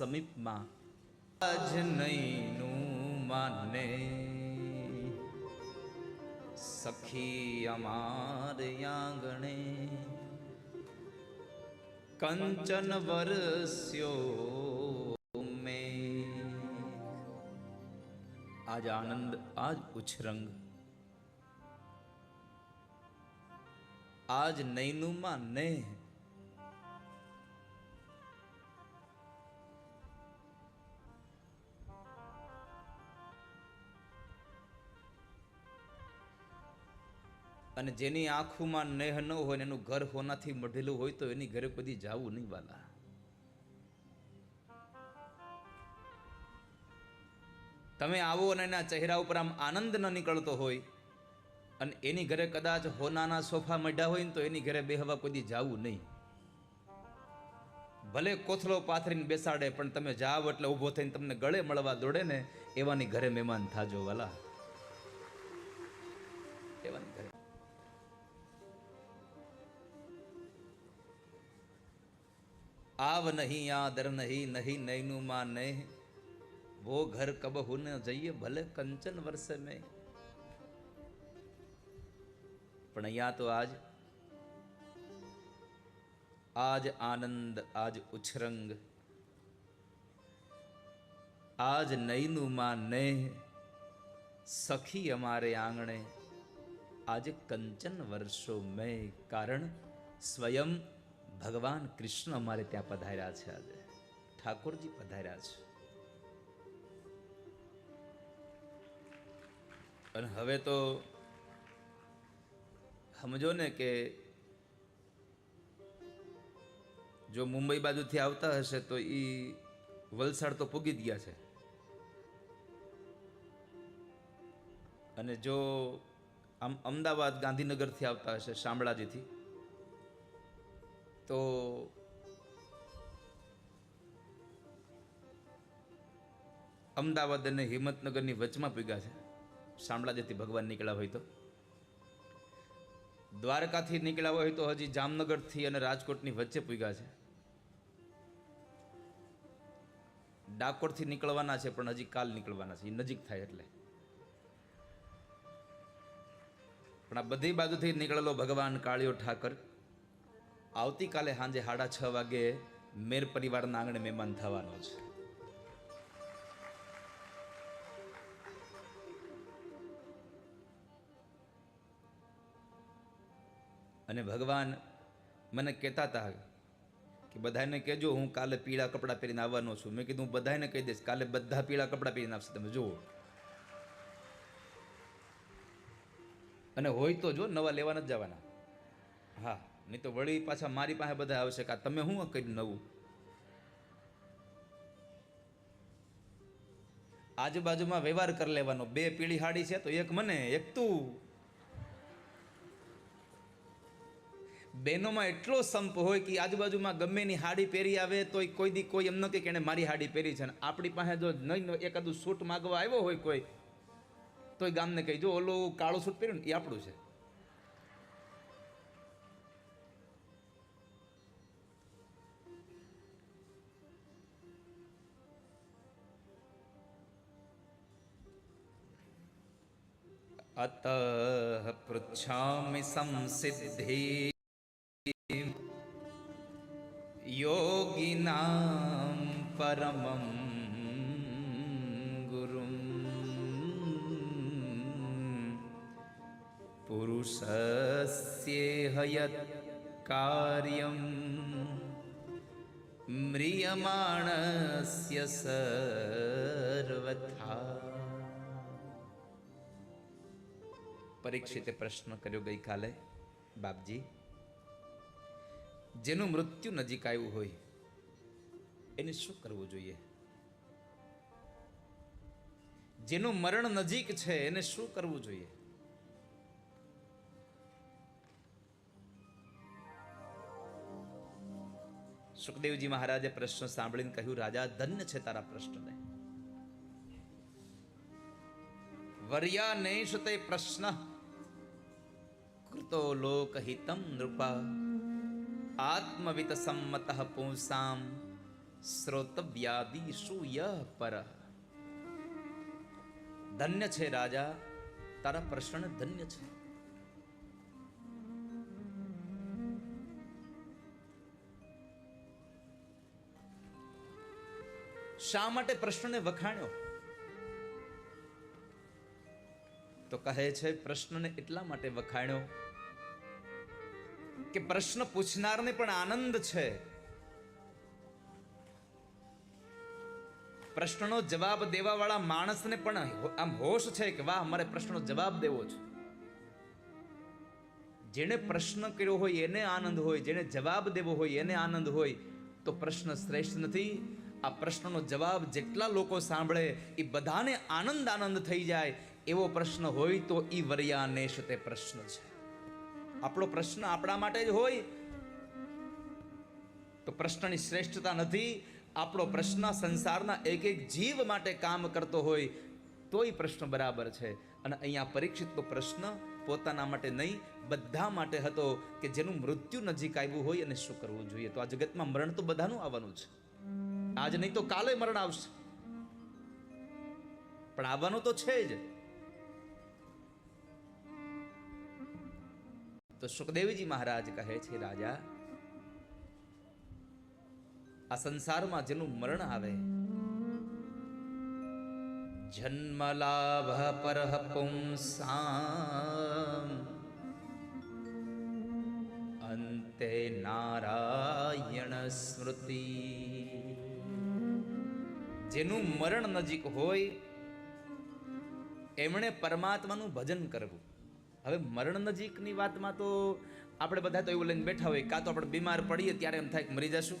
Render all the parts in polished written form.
સમીપમાં આજ નૈનું માને સખી અમાર આંગણે કંચન વરસ્યો મેઘ। આજ આનંદ આજ ઉછરંગ આજ નૈનુમાં ને અને જેની આંખોમાં નેહ ન હોય ને એનું ઘર હોનાથી મઢેલું હોય તો એની ઘરે કદી જાવું નહીં વાલા। તમે આવો અને એના ચહેરા ઉપર આમ આનંદ ન નીકળતો હોય અને એની ઘરે કદાચ હોનાના સોફા મઢ્યા હોય ને તો એની ઘરે બેહવા કદી જાવું નહીં। ભલે કોથળો પાથરીને બેસાડે પણ તમે જાવ એટલે ઊભો થઈને તમને ગળે મળવા દોડે ને એવાની ઘરે મહેમાન થાજો વાલા, એવાની ઘરે। आव नहीं आदर नहीं नहीं नैनु मां ने वो घर कब हो न जइए भले कंचन वर्ष में। पण અહીંયા તો આજ આનંદ આજ ઉછરંગ આજ નૈनु मां ने सखी हमारे आंगणे आज कंचन वर्षो में। कारण स्वयं ભગવાન કૃષ્ણ અમારે ત્યાં પધાર્યા છે, આજે ઠાકોરજી પધાર્યા છે। અને હવે તો સમજો ને કે જો મુંબઈ બાજુથી આવતા હશે તો એ વલસાડ તો પૂગી જ ગયા છે, અને જો આમ અમદાવાદ ગાંધીનગરથી આવતા હશે શામળાજીથી તો અમદાવાદ અને હિંમતનગરની વચમાં પૂગ્યા છે। શામળાજીથી ભગવાન નીકળ્યા હોય તો, દ્વારકાથી નીકળ્યા હોય તો હજી જામનગરથી અને રાજકોટની વચ્ચે પૂગ્યા છે। ડાકોરથી નીકળવાના છે પણ હજી કાલ નીકળવાના છે, એ નજીક થાય એટલે। પણ આ બધી બાજુથી નીકળેલો ભગવાન કાળિયો ઠાકર આવતીકાલે સાંજે 6:30 વાગે મેર પરિવારના આંગણે મહેમાન થવાનો છે। અને ભગવાન મને કહેતા હતા કે બધાને કહેજો હું કાલે પીળા કપડાં પહેરીને આવવાનો છું। મેં કીધું હું બધાને કહી દઈશ કાલે બધા પીળા કપડાં પહેરીને આવશે, તમે જુઓ। અને હોય તો જો નવા લેવા નથી જવાના, હા, નહીં તો વળી પાછા મારી પાસે બધા આવશે કે તમે શું કર્યું નવું। આજુબાજુમાં વ્યવહાર કરી લેવાનો, 2 પીળી હાડી છે તો એક મને એક તું। બહેનોમાં એટલો સંપ હોય કે આજુબાજુમાં ગમે ની હાડી પહેરી આવે તો કોઈ દી કોઈ એમ ન કે એને મારી હાડી પહેરી છે, ને આપણી પાસે જો નહીં એકાદું સૂટ માગવા આવ્યો હોય કોઈ તોય ગામને કહી જો ઓલું કાળું સૂટ પહેર્યું ને એ આપણું છે। अतः पृच्छामि संसिद्धि योगिनां परमं गुरुं पुरुषस्य यत् कार्यं म्रियमाणस्य सर्वथा। પરીક્ષિતે પ્રશ્ન કર્યો ગઈકાલે, બાપજી જેનું મૃત્યુ નજીક આવ્યું હોય એને શું કરવું જોઈએ? જેનું મરણ નજીક છે એને શું કરવું જોઈએ? સુખદેવજી મહારાજે પ્રશ્ન સાંભળીને કહ્યું, રાજા ધન્ય છે તારા પ્રશ્નને। વર્યાનેશ તે પ્રશ્ન કૃતો લોકહિતમ નૃપા આત્મવિત સંમતઃ પુંસામ શ્રોતવ્યાદિષુ યઃ પરઃ. ધન્ય છે રાજા, તારા પ્રશ્ન ધન્ય છે. શા માટે પ્રશ્નને વખાણ્યો? તો કહે છે પ્રશ્નને એટલા માટે વખાણ્યો કે પ્રશ્ન પૂછનારને પણ આનંદ છે. પ્રશ્નનો જવાબ દેવા વાળા માણસને પણ આમ હોશ છે કે વાહ, મારે પ્રશ્નનો જવાબ દેવો છે. જેને પ્રશ્ન કર્યો હોય એને આનંદ હોય, જેને જવાબ દેવો હોય એને આનંદ હોય, તો પ્રશ્ન શ્રેષ્ઠ નથી. આ પ્રશ્નનો જવાબ જેટલા લોકો સાંભળે એ બધાને આનંદ આનંદ થઈ જાય એવો પ્રશ્ન હોય તો ઈ વર્યાનેશ તે પ્રશ્ન છે. આપણો પ્રશ્ન આપણા માટે જ હોય તો પ્રશ્નની શ્રેષ્ઠતા નથી. આપણો પ્રશ્ન સંસારના એક એક જીવ માટે કામ કરતો હોય તો એ પ્રશ્ન બરાબર છે. અને અહીંયા પરીક્ષિતનો પ્રશ્ન પોતાના માટે નહીં, બધા માટે હતો કે જેનું મૃત્યુ નજીક આવ્યું હોય અને શું કરવું જોઈએ. તો આ જગતમાં મરણ તો બધાનું આવવાનું છે. આજ નહીં તો કાલે મરણ આવશે, પણ આવવાનું તો છે જ. તો સુખદેવજી મહારાજ કહે છે, રાજા, આ સંસારમાં જેનું મરણ આવે, જન્મલાભ પરઃ પુંસામ અંતે નારાયણ સ્મૃતિ. જેનું મરણ નજીક હોય એમણે પરમાત્માનું ભજન કરવું. હવે મરણ નજીકની વાતમાં તો આપણે બધા તો એવું લઈને બેઠા હોય, કાં તો આપણે બીમાર પડીએ ત્યારે એમ થાય કે મરી જશું,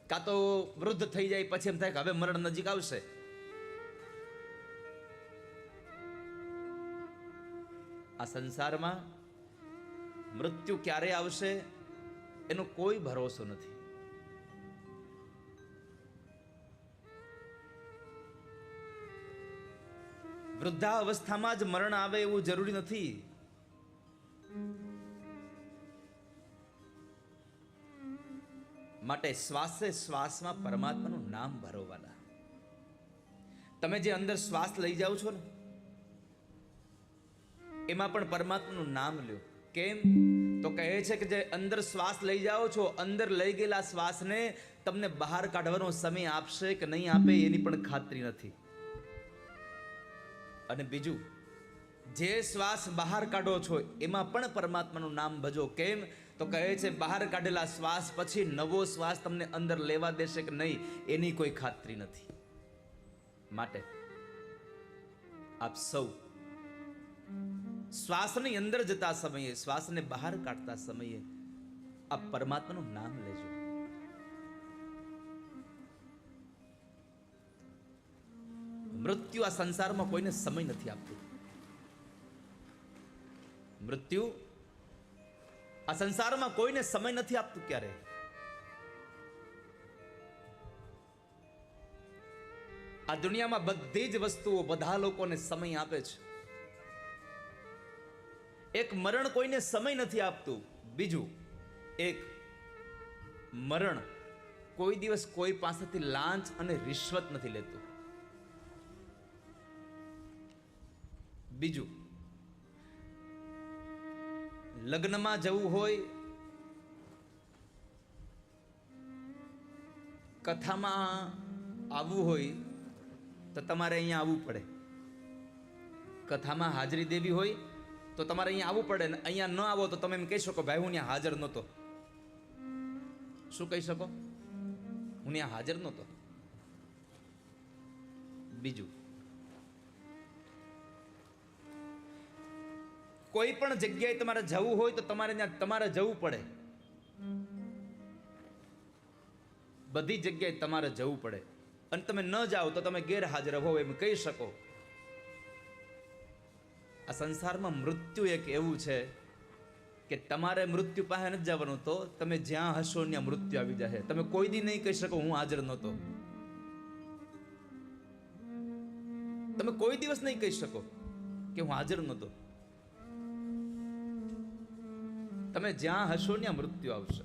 કાં તો વૃદ્ધ થઈ જાય પછી એમ થાય કે હવે મરણ નજીક આવશે. આ સંસારમાં મૃત્યુ ક્યારે આવશે એનો કોઈ ભરોસો નથી. વૃદ્ધાવસ્થામાં જ મરણ આવે એવું જરૂરી નથી. માટે શ્વાસે શ્વાસમાં પરમાત્માનું નામ ભરવાના. તમે જે અંદર શ્વાસ લઈ જાઓ છો ને એમાં પણ પરમાત્માનું નામ લ્યો. કેમ? તો કહે છે કે જે અંદર શ્વાસ લઈ જાઓ છો, અંદર લઈ ગયેલા શ્વાસને તમને બહાર કાઢવાનો સમય આપશે કે નહીં આપે એની પણ ખાતરી નથી. અને બીજું, જે શ્વાસ બહાર કાઢો છો એમાં પણ પરમાત્માનું નામ ભજો. કેમ? તો કહે છે બહાર કાઢેલા શ્વાસ પછી નવો શ્વાસ તમને અંદર લેવા દેશે કે નહીં એની કોઈ ખાતરી નથી. માટે આપ સૌ શ્વાસની અંદર જતા સમયે, શ્વાસને બહાર કાઢતા સમયે આપ પરમાત્માનું નામ લેજો. મૃત્યુ આ સંસારમાં કોઈને સમય નથી આપતું. મૃત્યુ આ સંસારમાં કોઈને સમય નથી આપતું. ક્યારે? આ દુનિયામાં બધી જ વસ્તુઓ બધા લોકોને સમય આપે છે. એક મરણ કોઈને સમય નથી આપતું. બીજું, એક મરણ કોઈ દિવસ કોઈ પાસેથી લાંચ અને રિશ્વત નથી લેતું. બીજું, લગ્નમાં જવું હોય, કથામાં આવવું હોય તો તમારે અહીંયા આવવું પડે. કથામાં હાજરી દેવી હોય તો તમારે અહીંયા આવવું પડે. ને અહીંયા ન આવો તો તમે એમ કહી શકો ભાઈ હું ત્યાં હાજર નહોતો. શું કહી શકો? હું ત્યાં હાજર નહોતો. બીજું, કોઈ પણ જગ્યાએ તમારે જવું હોય તો તમારે જવું પડે. બધી જગ્યાએ તમારે જવું પડે. અને તમે ન જાઓ તો તમે ગેરહાજર હો એમ કહી શકો. આ સંસારમાં મૃત્યુ એક એવું છે કે તમારે મૃત્યુ પાસે નથી જવાનું. તો તમે જ્યાં હશો ત્યાં મૃત્યુ આવી જાય. તમે કોઈ દી નહીં કહી શકો હું હાજર નહોતો. તમે કોઈ દિવસ નહીં કહી શકો કે હું હાજર નહોતો. તમે જ્યાં હશો ત્યાં મૃત્યુ આવશે.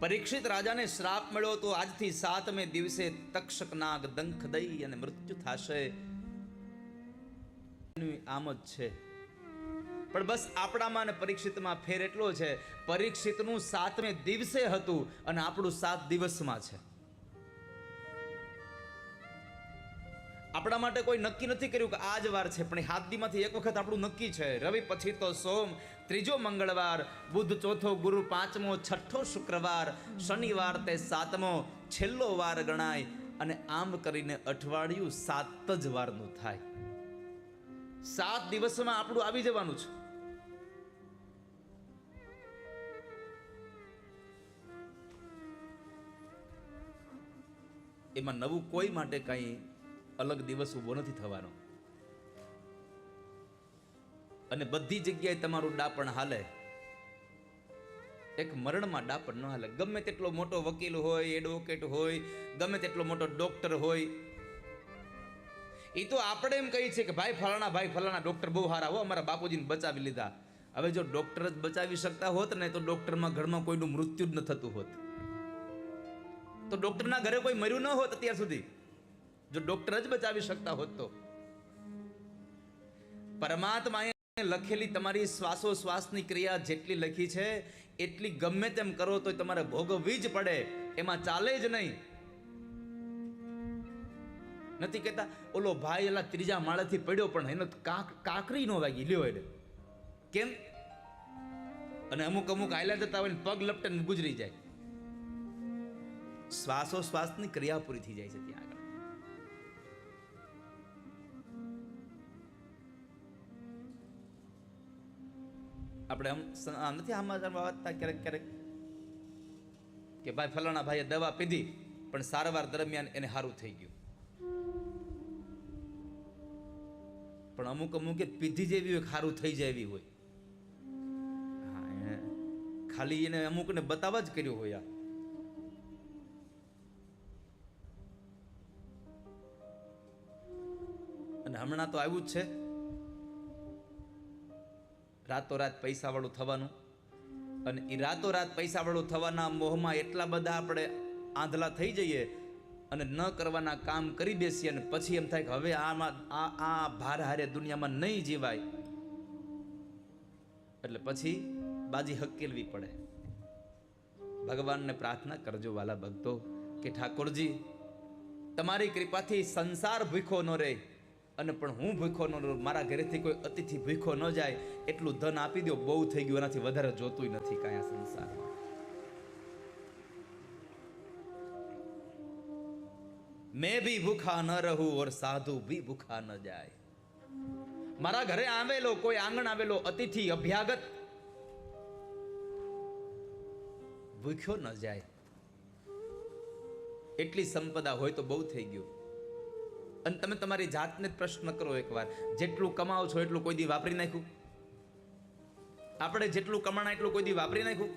પરીક્ષિત રાજાને શ્રાપ મળ્યો તો આજથી 7મે દિવસે તક્ષક નાગ દંખ દઈ અને મૃત્યુ થશે. આમ જ છે. પણ બસ આપણામાં અને પરીક્ષિતમાં ફેર એટલો છે, પરીક્ષિતનું 7મે દિવસે હતું અને આપણું 7 દિવસમાં છે. આપણા માટે કોઈ નક્કી નથી કર્યું કે આ જ વાર છે, પણ 7 દીમાંથી એક વખત આપણું નક્કી છે. રવિ પછી તો સોમ, ત્રીજો મંગળવાર, બુધ ચોથો, ગુરુ પાંચમો, છઠ્ઠો શુક્રવાર, શનિવાર તે 7મો છેલ્લો વાર ગણાય. અને આમ કરીને અઠવાડિયું 7 જ વારનું થાય. 7 દિવસમાં આપણું આવી જવાનું છે. એમાં નવું કોઈ માટે કઈ અલગ દિવસ ઉભો નથી થવાનો. અને બધી જગ્યાએ તમારું ડાપણ હાલે, એક મરણમાં ડાપણ ન હાલે. ગમે તેટલો મોટો વકીલ હોય, એડવોકેટ હોય, ગમે તેટલો મોટો ડોક્ટર હોય, એ તો આપણે એમ કહીએ છીએ કે ભાઈ ફલાણા ડોક્ટર બહુ સારા હો, અમારા બાપુજીને બચાવી લીધા. હવે જો ડોક્ટર જ બચાવી શકતા હોત ને તો ડોક્ટરમાં ઘરમાં કોઈનું મૃત્યુ જ ન થતું હોત. તો ડોક્ટરના ઘરે કોઈ મર્યું ન હોત અત્યાર સુધી, જો ડોક્ટર જ બચાવી શકતા હોત તો. પરમાત્માએ લખેલી તમારી શ્વાસોશ્વાસની ક્રિયા જેટલી લખી છે એટલી ગમે તેમ કરો તો તમારે ભોગવવી જ પડે, એમાં ચાલે જ નહીં. નથી કહેતા ઓલો ભાઈ એલા 3જા માળેથી પડ્યો પણ એનો કાંકરી નો વાગી લ્યો એને, કેમ? અને અમુક હાલ્યા જતા હોય પગ લપટે ગુજરી જાય. શ્વાસોશ્વાસની ક્રિયા પૂરી થઈ જાય છે ત્યાં આગળ. આપણે નથી આમાં વાંચતા ક્યારેક કે ભાઈ ફલાણા ભાઈએ દવા પીધી પણ સારવાર દરમિયાન એને સારું થઈ ગયું. પણ અમુક પીધી જેવી હોય, સારું થઈ જાય એવી હોય. ખાલી એને અમુકને બતાવવા જ કર્યું હોય. અને હમણાં તો આવ્યું જ છે રાતોરાત પૈસાવાળું થવાનું. અને એ રાતોરાત પૈસાવાળું થવાના મોહમાં એટલા બધા આપણે આંધળા થઈ જઈએ અને ન કરવાના કામ કરી બેસીએ, અને પછી એમ થાય કે હવે આ ભાર હારે દુનિયામાં નહીં જીવાય. એટલે પછી બાજી હકેલવી પડે. ભગવાનને પ્રાર્થના કરજો વાલા ભક્તો કે ઠાકોરજી તમારી કૃપાથી સંસાર ભૂખો ન રહે, અને પણ હું ભૂખો ન રહું, મારા ઘરેથી કોઈ અતિથિ ભૂખો ન જાય, એટલું ધન આપી દો. બહુ થઈ ગયું, એનાથી વધારે જોતું નથી કાંઈ આ સંસારમાં. मैं भी भूखा न रहूं और साधु भी भूखा न जाए. मारा घरे आवेलो कोई आंगण आवेलो अतिथि अभ्यागत भूख्यो न જાય, એટલી સંપદા હોય તો બહુ થઈ ગયું. અને તમે તમારી જાતને પ્રશ્ન કરો એકવાર, જેટલું કમાઓ છો એટલું કોઈ દી વાપરી નાખ્યું? આપણે જેટલું કમાણા એટલું કોઈ દી વાપરી નાખ્યું?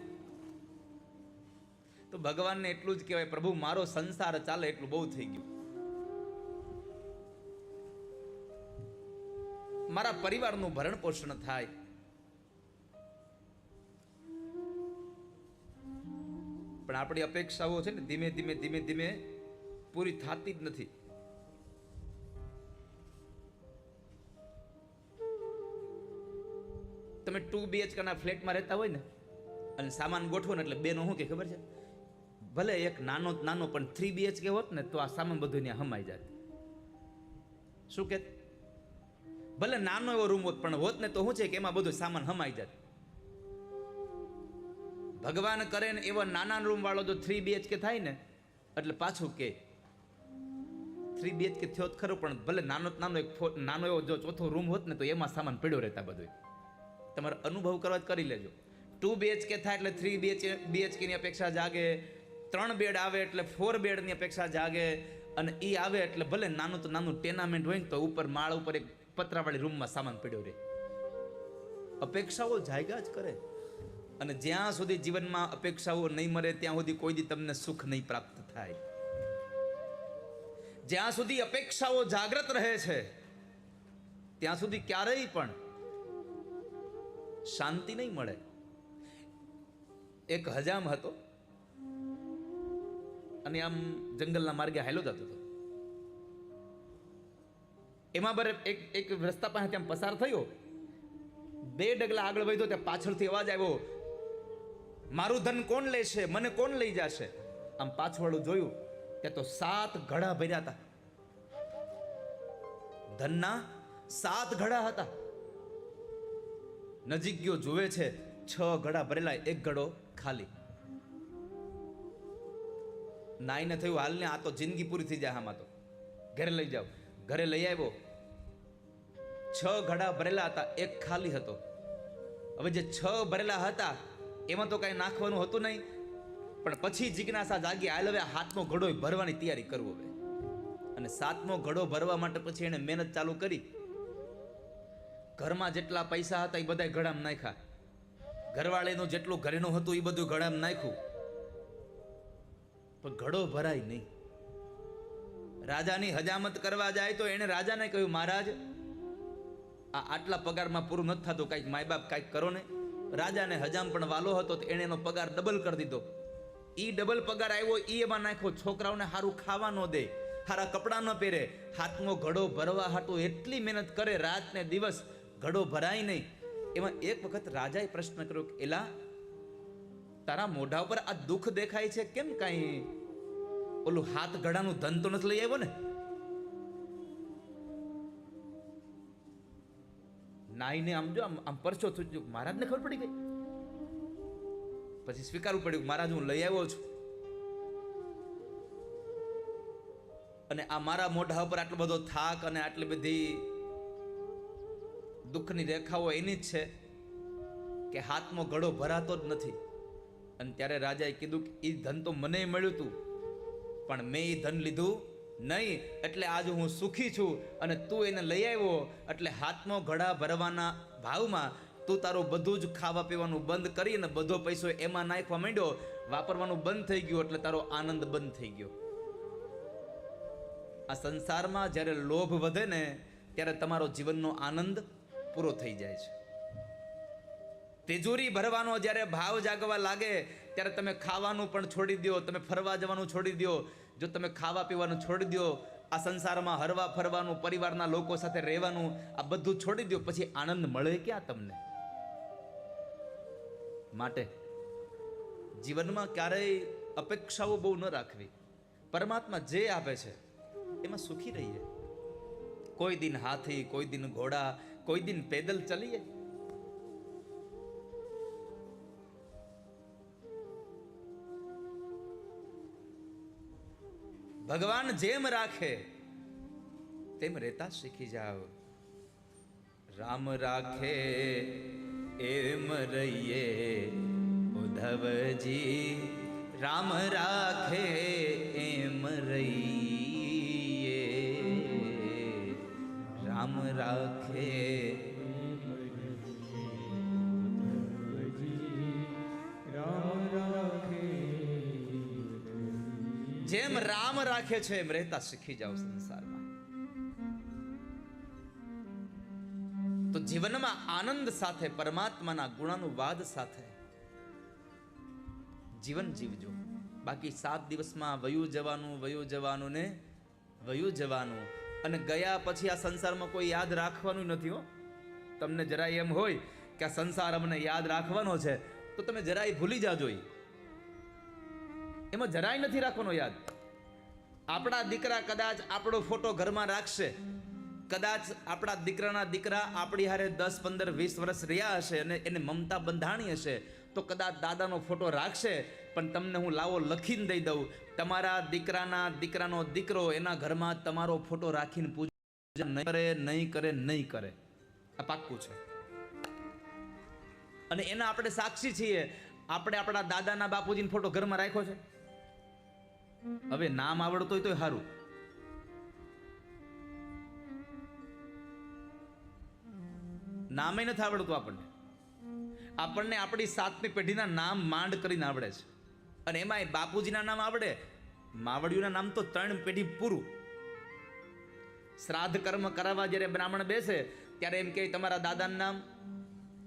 તો ભગવાનને એટલું જ કહેવાય, પ્રભુ મારો સંસાર ચાલે એટલું બહુ થઈ ગયું. મારા પરિવારનું ભરણ પોષણ થાય. પણ આપણી અપેક્ષાઓ છે ને ધીમે ધીમે પૂરી થતી જ નથી. તમે 2 BHK ના ફ્લેટમાં રહેતા હોય ને અને સામાન ગોઠવો ને એટલે બેનો શું કે ખબર છે, ભલે એક નાનો પણ 3 BHK હોત ને તો આ સામાન બધું ત્યાં હમાઈ જાય. શું કે ભલે નાનો એવો રૂમ હોત પણ હોત ને તો શું છે કે એમાં બધું સામાન હમાઈ જાય. ભગવાન કરે ને એવો નાના રૂમ વાળો જો 3 BHK થાય ને એટલે પાછું કે 3 BHK થયો જ ખરો, પણ ભલે નાનો એવો જો ચોથો રૂમ હોત ને તો એમાં સામાન પડ્યો રહેતા બધું. તમારે અનુભવ કરવા જ કરી લેજો. 2 BHK થાય એટલે 3 BHK ની અપેક્ષા જાગે, 3 બેડ આવે એટલે 4 બેડની અપેક્ષા જાગે, અને એ આવે એટલે ભલે નાનું તો નાનું ટેનામેન્ટ હોય ને તો ઉપર માળ ઉપર એક પતરાવાળી રૂમમાં સામાન પડ્યો રહે. અપેક્ષાઓ જાયગા જ કરે. અને જ્યાં સુધી જીવનમાં અપેક્ષાઓ નહીં મરે ત્યાં સુધી કોઈ દી તમને સુખ નહીં પ્રાપ્ત થાય. જ્યાં સુધી અપેક્ષાઓ જાગ્રત રહે છે ત્યાં સુધી ક્યારેય પણ શાંતિ નહીં મળે. એક હજામ હતો, અને આમ જંગલના માર્ગે હાલ્યો જતો હતો. એમાં બરે એક રસ્તા પાસે ત્યાં પસાર થયો, 2 ડગલા આગળ વધ્યો ત્યાં પાછળથી અવાજ આવ્યો, મારું ધન કોણ લેશે, મને કોણ લઈ જશે? આમ પાછળનું જોયું ત્યાં તો 7 ઘડા ભર્યા હતા. ધનના 7 ઘડા હતા. નજીક ગયો, જોવે છે 6 ઘડા ભરેલા, 1 ઘડો ખાલી. નાઈને થયું હાલને આ તો જિંદગી પૂરી થઈ જાય, આમાં તો ઘરે લઈ જાવ. ઘરે લઈ આવ્યો, 6 ઘડા ભરેલા હતા, 1 ખાલી હતો. હવે જે 6 ભરેલા હતા એમાં તો કઈ નાખવાનું હતું નહીં, પણ પછી જિજ્ઞાસા જાગી, હાલ હવે 7મો ઘડો ભરવાની તૈયારી કરવો હવે. અને 7મો ઘડો ભરવા માટે પછી એને મહેનત ચાલુ કરી. ઘરમાં જેટલા પૈસા હતા એ બધા ઘડામાં નાખ્યા, ઘરવાળીનું જેટલું ઘરેનું હતું એ બધું ઘડામાં નાખ્યું, પણ ઘડો ભરાય નહીં. રાજાની હજામત કરવા જાય તો એને રાજાને કહ્યું, મહારાજ આટલા પગારમાં પૂરું નથી થતું, કાંઈક માય બાપ કાંઈક કરો ને. રાજાને હજામ પણ વાલો હતો તો એને એનો પગાર ડબલ કરી દીધો. ઈ ડબલ પગાર આવ્યો ઈ એમાં નાખ્યો, છોકરાઓને સારું ખાવા ન દે, સારા કપડાં ન પહેરે, 7મો ઘડો ભરવા હાટું એટલી મહેનત કરે, રાત ને દિવસ, ઘડો ભરાય નહીં. એમાં એક વખત રાજાએ પ્રશ્ન કર્યો કે એલા, તારા મોઢા ઉપર આ દુઃખ દેખાય છે, કેમ કાંઈ ઓલું 7 ઘડાનું ધન તો નથી લઈ આવ્યો ને? નાઈને આમ જો આમ પરચો થયો, મહારાજને ખબર પડી ગઈ. પછી સ્વીકારવું પડ્યું, મહારાજ હું લઈ આવ્યો છું, અને આ મારા મોઢા ઉપર આટલો બધો થાક અને આટલી બધી દુઃખની રેખાઓ એની જ છે કે 7મો ઘડો ભરાતો જ નથી. અને ત્યારે રાજાએ કીધું કે એ ધન તો મને મળ્યું હતું, પણ મેં એ ધન લીધું નહીં, એટલે આજ હું સુખી છું. અને તું એને લઈ આવ્યો એટલે 7મો ઘડા ભરવાના ભાવમાં તું તારું બધું જ ખાવા પીવાનું બંધ કરી અને બધો પૈસો એમાં નાખવા માંડ્યો, વાપરવાનું બંધ થઈ ગયું, એટલે તારો આનંદ બંધ થઈ ગયો. આ સંસારમાં જ્યારે લોભ વધે ને ત્યારે તમારો જીવનનો આનંદ પૂરો થઈ જાય છે. તિજોરી ભરવાનો જ્યારે ભાવ જાગવા લાગે ત્યારે તમે ખાવાનું પણ છોડી દો, તમે ફરવા જવાનું છોડી દો. જો તમે ખાવા પીવાનું છોડી દો, આ સંસારમાં હરવા ફરવાનું, પરિવારના લોકો સાથે રહેવાનું, આ બધું છોડી દો, પછી આનંદ મળે ક્યાં તમને? માટે જીવનમાં ક્યારેય અપેક્ષાઓ બહુ ન રાખવી. પરમાત્મા જે આપે છે એમાં સુખી રહીએ. કોઈ દિન હાથી, કોઈ દિન ઘોડા, કોઈ દિન પેદલ ચલીએ. ભગવાન જેમ રાખે તેમ રહેતા શીખી જાઓ. રામ રાખે એમ રહીએ ઉદ્ધવજી, રામ રાખે એમ રહીએ, રામ રાખે જેમ રામ રાખે છે એમ રહેતા શીખી જાઓ સંસારમાં. તો જીવનમાં આનંદ સાથે, પરમાત્માના ગુણાનુવાદ સાથે જીવન જીવજો. બાકી 7 દિવસમાં વયું જવાનું ને વયું જવાનું. અને ગયા પછી આ સંસારમાં કોઈ યાદ રાખવાનું નથી હો. તમને જરાય એમ હોય કે આ સંસાર અમને યાદ રાખવાનો છે તો તમે જરાય ભૂલી જાજો. એમાં જરાય નથી રાખવાનો યાદ. આપણા દીકરા કદાચ આપણો ફોટો ઘરમાં રાખશે, કદાચ આપણા દીકરાના દીકરા આપણી હારે 10, 15, 20 વર્ષ રહ્યા હશે અને એને મમતા બંધાણી હશે, તો કદાચ દાદાનો ફોટો રાખશે. પણ તમને હું લાવો લખીને દઈ દઉં, તમારા દીકરાના દીકરાનો દીકરો એના ઘરમાં તમારો ફોટો રાખીને પૂજા નહીં કરે. આ પાક્કું છે. અને એના આપણે સાક્ષી છીએ. આપણે આપણા દાદાના બાપુજીનો ફોટો ઘરમાં રાખ્યો છે. હવે નામ આવડતું હોય તો સારું. નામે નથી આવડતું આપણને આપણી 7મી પેઢીના નામ માંડ કરીને આવડે છે. અને એમાંય બાપુજીના નામ આવડે, માવડિયુંના નામ તો 3 પેઢી પૂરું. શ્રાદ્ધ કર્મ કરાવવા જ્યારે બ્રાહ્મણ બેસે ત્યારે એમ કે તમારા દાદાનું નામ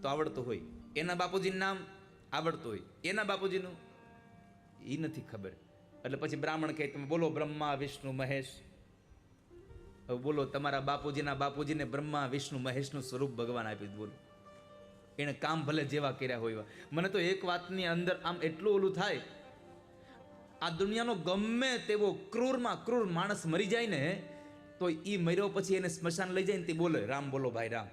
તો આવડતું હોય, એના બાપુજીનું નામ આવડતું હોય, એના બાપુજીનું એ નથી ખબર. એટલે પછી બ્રાહ્મણ કહે તમે બોલો બ્રહ્મા વિષ્ણુ મહેશ. હવે બોલો તમારા બાપુજીને બ્રહ્મા વિષ્ણુ મહેશનું સ્વરૂપ ભગવાન આપ્યું. બોલો એને કામ ભલે જેવા કર્યા હોય. મને તો એક વાતની અંદર આમ એટલું ઓલું થાય, આ દુનિયાનો ગમે તેવો ક્રૂરમાં ક્રૂર માણસ મરી જાય ને, તો એ મર્યો પછી એને સ્મશાન લઈ જાય ને તે બોલે રામ બોલો ભાઈ રામ.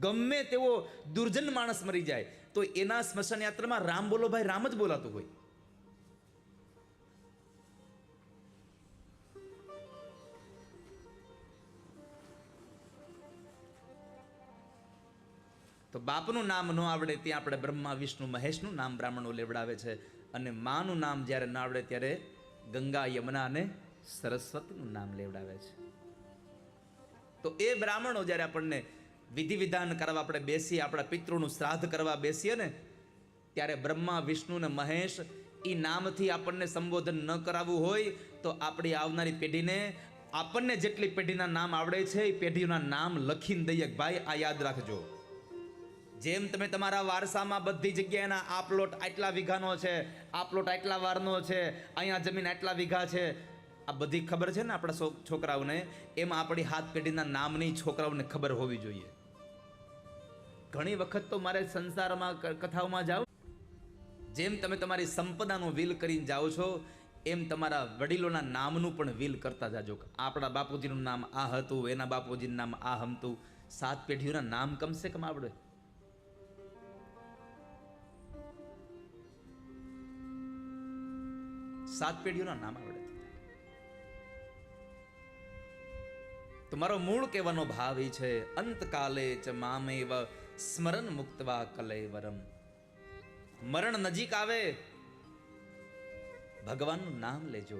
ગમે તેવો દુર્જન માણસ મરી જાય તો એના સ્મશાન યાત્રામાં રામ બોલો ભાઈ રામ જ બોલાતું હોય. તો બાપનું નામ ન આવડે ત્યાં આપણે બ્રહ્મા વિષ્ણુ મહેશનું નામ બ્રાહ્મણો લેવડાવે છે, અને માનું નામ જ્યારે ના આવડે ત્યારે ગંગા યમુના અને સરસ્વતીનું નામ લેવડાવે છે. તો એ બ્રાહ્મણો જ્યારે આપણને વિધિ વિધાન કરવા આપણે બેસીએ, આપણા પિતૃનું શ્રાદ્ધ કરવા બેસીએ ને, ત્યારે બ્રહ્મા વિષ્ણુ ને મહેશ એ નામથી આપણને સંબોધન ન કરાવવું હોય તો આપણી આવનારી પેઢીને આપણને જેટલી પેઢીના નામ આવડે છે એ પેઢીઓના નામ લખીને દઈએ. ભાઈ આ યાદ રાખજો. જેમ તમે તમારા વારસામાં બધી જગ્યાએના આ પ્લોટ આટલા વીઘાનો છે, આ પ્લોટ આટલા વારનો છે, અહીંયા જમીન આટલા વીઘા છે, આ બધી ખબર છે ને આપણા છોકરાઓને, એમ આપણી હાથ પેઢીના નામની છોકરાઓને ખબર હોવી જોઈએ. ઘણી વખત તો મારે સંસારમાં કથાઓમાં જાઓ, જેમ તમે તમારી સંપદાનું વિલ કરીને જાઓ છો એમ તમારા વડીલોના નામનું પણ વિલ કરતા જાજો. આપણા બાપુજીનું નામ આ હતું, એના બાપુજીનું નામ આ હતું. 7 પેઢીઓના નામ કમસે કમ આવડે. સાત પેઢીઓના નામ આવડે. તો મારો મૂળ કહેવાનો ભાવ એ છે, અંતકાલે ચ મામેવ સ્મરણ મુક્તવા કલેવરમ. મરણ નજીક આવે ભગવાનનું નામ લેજો.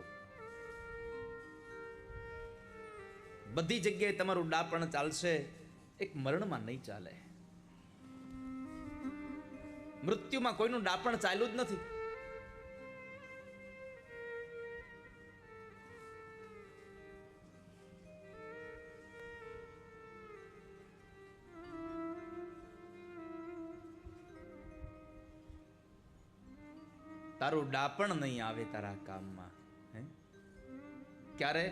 બધી જગ્યાએ તમારું ડાપણ ચાલશે, એક મરણમાં નહીં ચાલે. મૃત્યુમાં કોઈનું ડાપણ ચાલ્યું જ નથી. તારું ડાપણ નહીં આવે તારા કામમાં. ક્યારે?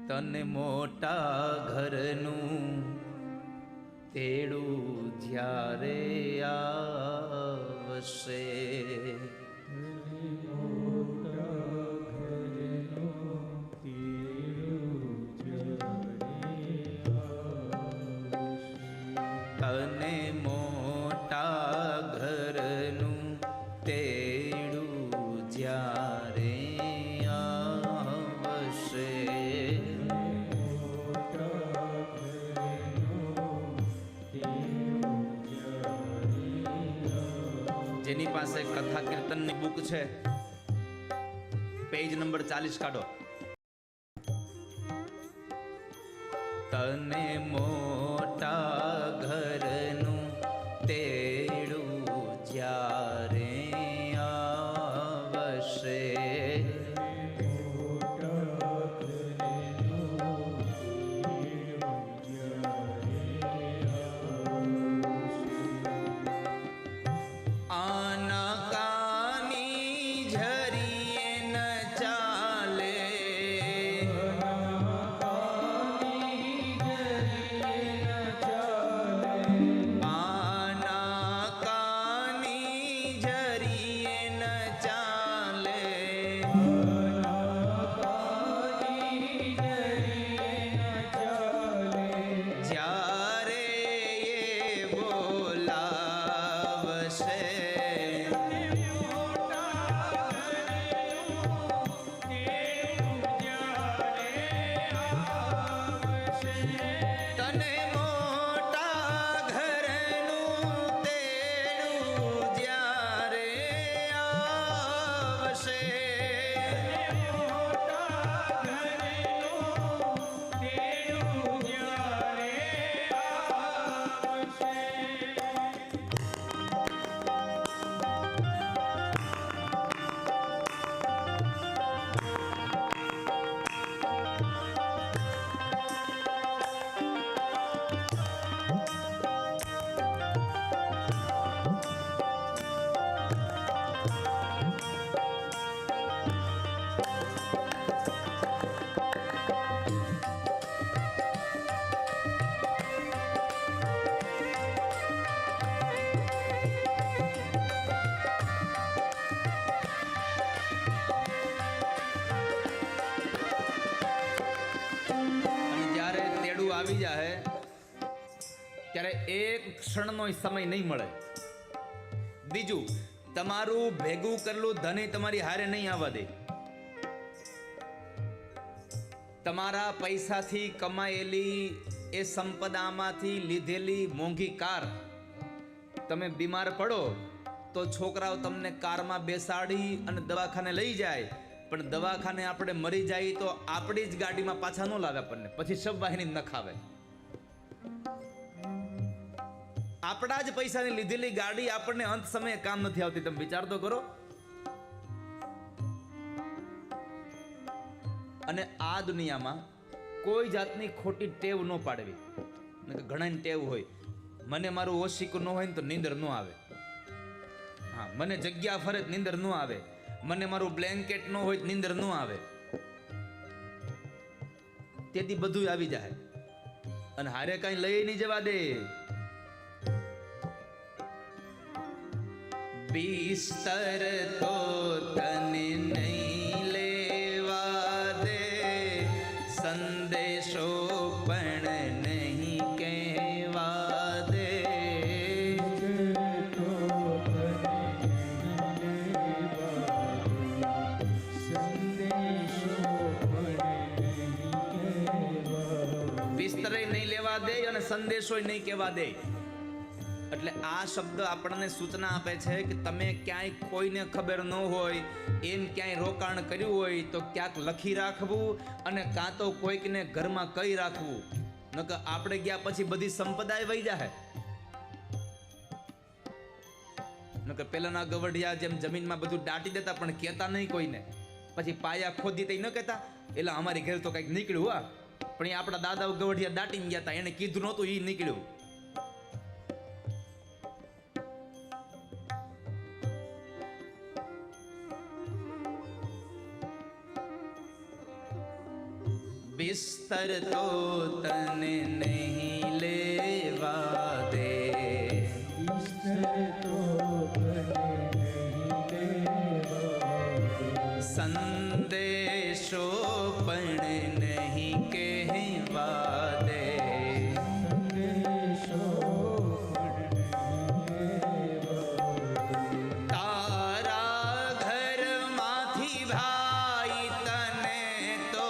તને મોટા ઘરનું તેડું જ્યારે આવશે, તને મોટા ઘરનું તેડું જ્યારે આવશે, જેની પાસે કથા કીર્તનની બુક છે, પેજ નંબર 40 કાઢો. તને મોટા ઘરનું તેડું જ્યારે આવશે, આવી જાય ત્યારે એક ક્ષણનો સમય નહીં મળે. બીજું, તમારું ભેગું કરેલું ધન તમારી હારે નહીં આવવા દે. તમારા પૈસાથી કમાયેલી એ સંપદામાંથી લીધેલી મોંઘી કાર, તમે બીમાર પડો તો છોકરાઓ તમને કારમાં બેસાડી અને દવાખાને લઈ જાય, પણ દવાખાને આપણે મરી જાય તો આપણી જ ગાડીમાં પાછા ન લાવે આપણને, પછી શબવાહિની ન ખાવે. આપણા જ પૈસાની લીધેલી ગાડી આપણને અંત સમયે કામ નથી આવતી. તમે વિચાર તો કરો. અને આ દુનિયામાં કોઈ જાતની ખોટી ટેવ ન પાડવી. ઘણાની ટેવ હોય, મને મારું ઓશિકું ન હોય ને તો નીંદર ન આવે. હા, મને જગ્યા ફરે નીંદર ન આવે, મને મારું બ્લેન્કેટ ન હોય નીંદર ન આવે. તેથી બધું આવી જાય અને હારે કઈ લઈ નહીં જવા દે. બિસ્તર તો તને નહીં લેવા દે, સંદેશો પણ નહીં કહેવા દે. બિસ્તરે નહીં લેવા દે અને સંદેશો નહીં કહેવા દે. એટલે આ શબ્દ આપણને સૂચના આપે છે કે તમે ક્યાંય કોઈને ખબર ન હોય એમ ક્યાંય રોકાણ કર્યું હોય તો ક્યાંક લખી રાખવું, અને કાં તો કોઈકને ઘરમાં કહી રાખવું. નકર આપણે ગયા પછી બધી સંપદાય વહી જાય. નકર પેલાના ગવઢિયા જેમ જમીનમાં બધું દાટી દેતા પણ કહેતા નહીં કોઈને, પછી પાયા ખોદી તે ન કહેતા, એટલે અમારી ઘરે તો કંઈક નીકળ્યું. હા, પણ એ આપણા દાદાઓ ગવઢિયા દાટીને ગયા હતા, એને કીધું નહોતું, એ નીકળ્યું. બિસ્તર તો તને નહીં લેવા દે, સંદેશો પણ નહીં કહેવા દે. તારા ઘરમાંથી ભાઈ તને તો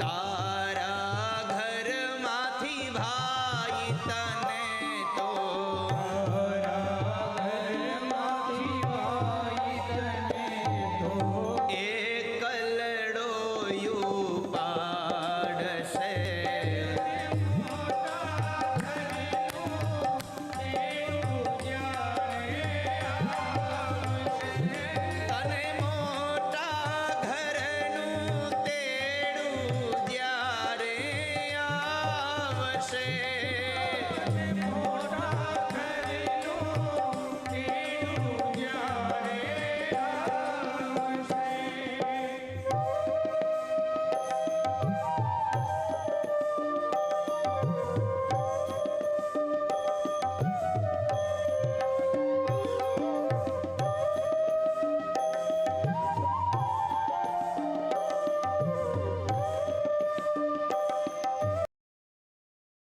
તારા ઘરમાંથી ભાઈ